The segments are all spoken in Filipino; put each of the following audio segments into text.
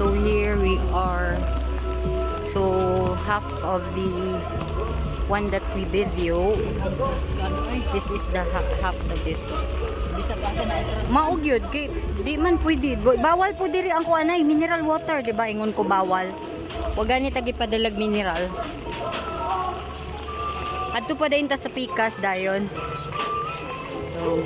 So here we are. So half of the one that we video, this is the half of it. Maog yun, kay di man pwede. Bawal po diri ang kuanay mineral water, di ba? Ingon ko bawal. Wag gani tagi padalag mineral. Adto pa dayon ta sa pikas dayon. So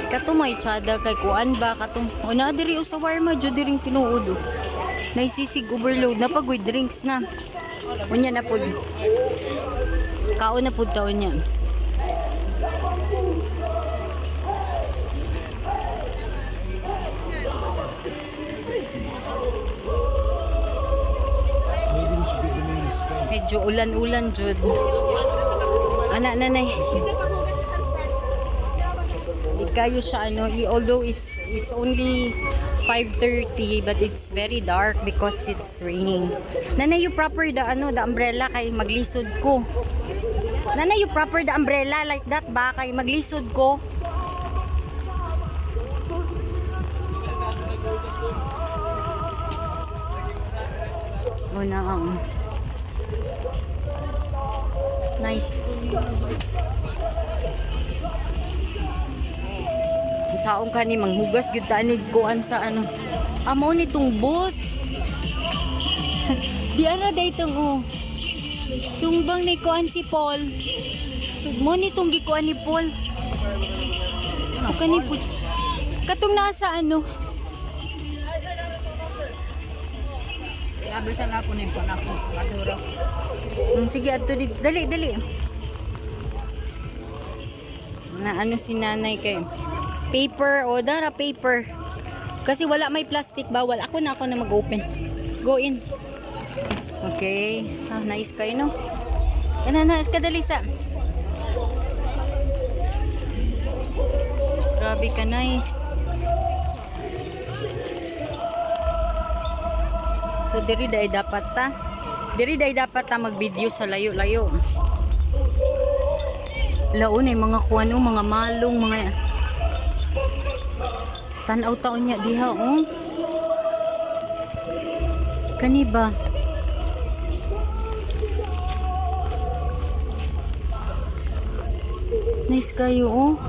kato may tsada kay kuan ba katong una diri sa warma jud diring tinuod. Naisisig overload na pag with drinks na. Unya na pud. Kaon na pud taon niya. Medyo ulan-ulan jud. Anak nanay. Kayo siya ano, although it's only 5:30 but it's very dark because it's raining. Nanay you proper the ano, the umbrella kay maglisod ko. Nanay you proper the umbrella like that ba kay maglisod ko. Una nice. Taong kani manghugas gyud tanig kuan sa ano. Amo nitong boat. Di ara day tong tungbang ni kuan si Paul. Mo nitong gikuan ni Paul. O kani po. Katong nasa ano. Sabi sa ako ning kuan ako maduro. Sige adto dali. Na ano si nanay kay paper o dara paper kasi wala may plastic bawal ako na mag-open. Go in. Okay, nice kayo no. Na kadali sa grabe ka nice. So diri day dapat ta mag-video sa layo-layo. Laon ay mga kuano, mga malong, mga tanaw taon niya diha kani ba nice kayo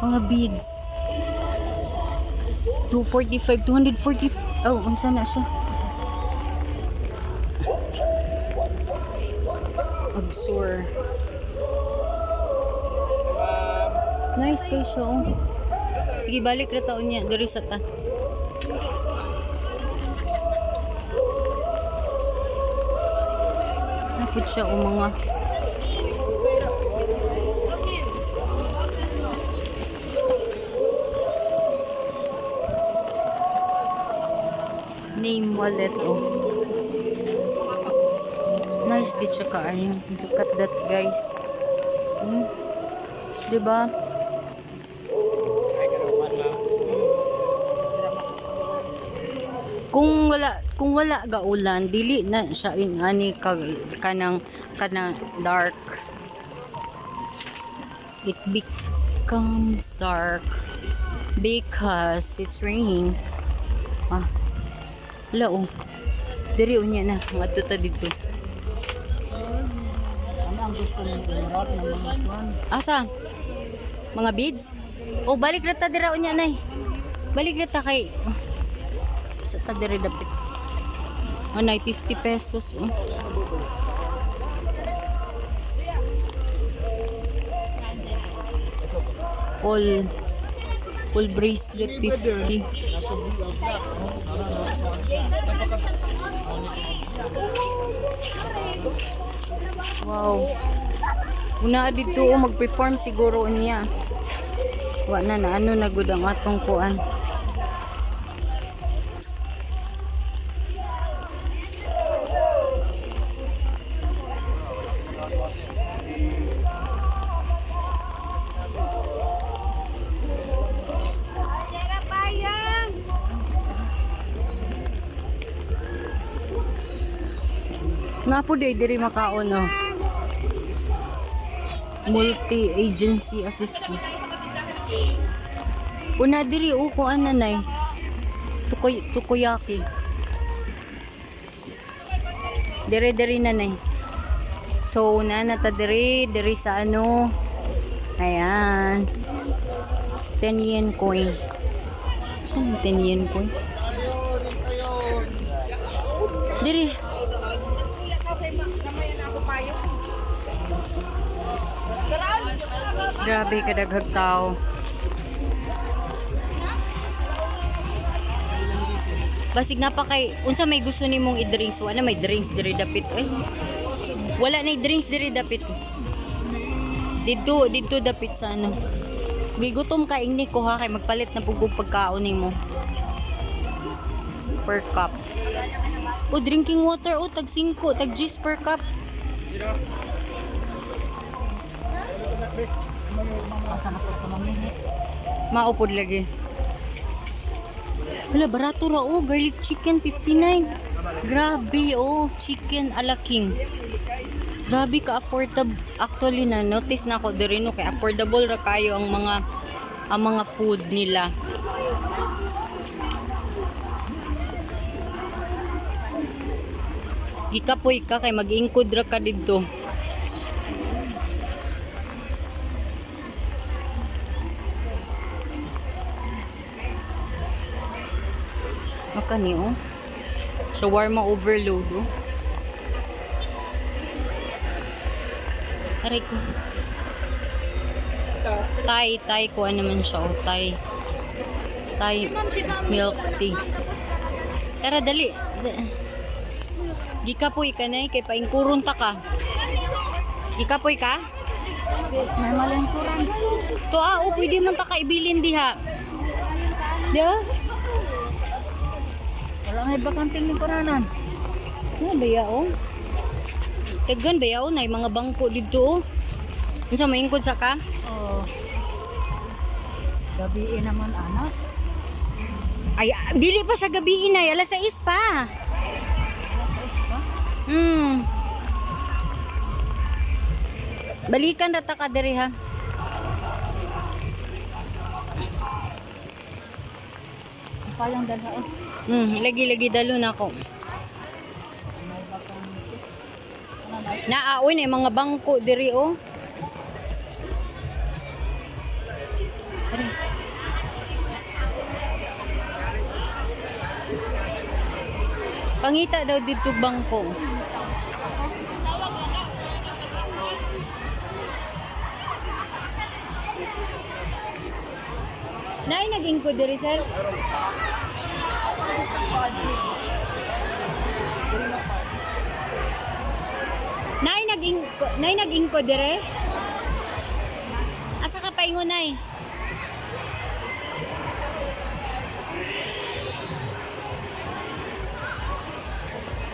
mga beads 245 240 unsa na siya Agsur nice kayo siya sige, balik na taon niya. Dari sa ta. Napod siya mga name wallet nice di siya kaayo. Look at that guys. Diba? Kung wala ga ulan dili na siya ani kanang dark. It becomes dark because it's raining. Wala diri unya na adto ta dito. Ano ang gusto mo i-rock na mga kuan? Asa? Mga beads? Balik na ta dira unya nay. Balik na ta kay sa ta diri dapit. Anay 50 pesos. Full bracelet 50. Wow. Una dito mag-perform siguro niya. Wa na ano na gud ang atong kuan. Napo diri makaon no. Multi-agency assistant. Una diri ko ananay. Tukoyaki. Dire nanay. So una nata diri sa ano. Ayan. 10 yen coin. Saan yung 10 yen coin? Diri. Grabe kadaghag tao. Basig na pa kay unsa may gusto nimong i-drinks, wala may drinks diri dapit wala na drinks diri dapit. Dito dapit sa ano. Gigutom ka ingni ko ha kay magpalit na pugog pagkaon nimo. Per cup. O drinking water tag 5, tag 10 per cup. Maupod lagi. Wala, barato ra garlic chicken 59. Grabe chicken ala king. Grabe ka affordable. Actually na notice na ako diri no kay affordable ra kayo ang mga food nila. Gikapoy ka kay mag-ingkod ra ka didto. Makani shawarma overload Aray ko. Thai ko naman siya Thai milk tea. Tara dali. Gikapoy ka na kay paingkurun ta ka. Gikapoy ka? May malingkuran. To pwede man ta kaibilin diha. Diha? Wala may bakanting lingkuranan. Ano ba ya Taggan ba ya nay mga bangko dito Unsa maingkod sa ka? Oh. Gabi naman anas. Ay, dili pa siya gabi inay, alas 6 pa. Balikan rata ka diri ha. Payang dala Lagi dalo na ako. Naaoy na yung mga bangko diri Pangita daw dito bangko. Nay naging ko diri sir. Nay naging ko dire. Asa ka paingon nay?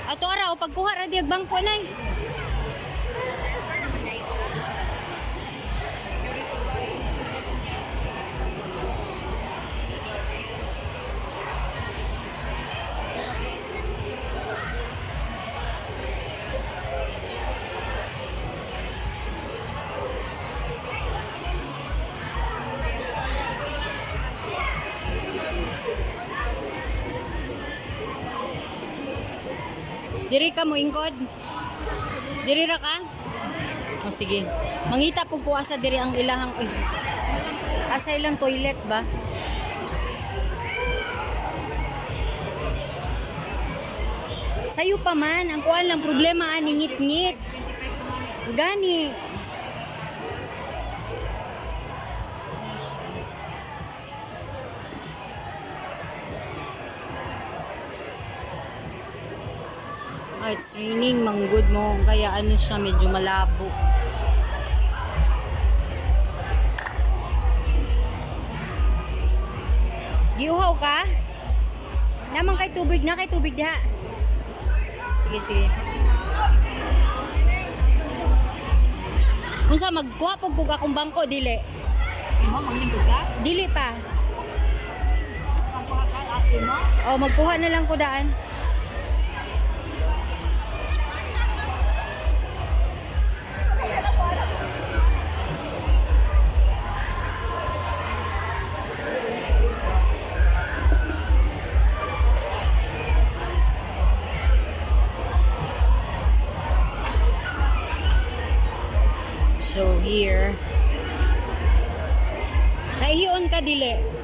Ato ara pagkuha ra diag bangko nay. Diri ka mo ingkod? Diri ra ka? Sige. Mangita pug ko asa diri ang ilahang asa ilang toilet ba? Sayo pa man ang kuan lang problema ani ngit-ngit. Gani. It's raining, manggod mo. Kaya ano siya, medyo malabo. Giuhaw ka? Naman kay tubig na, kay tubig diha. Sige. Unsa magkuha pug akong bangko dili? Imo manglingkod ka? Dili pa. Pagkuha ka ate mo? Magkuha na lang ko daan. here. Naihion ka dili.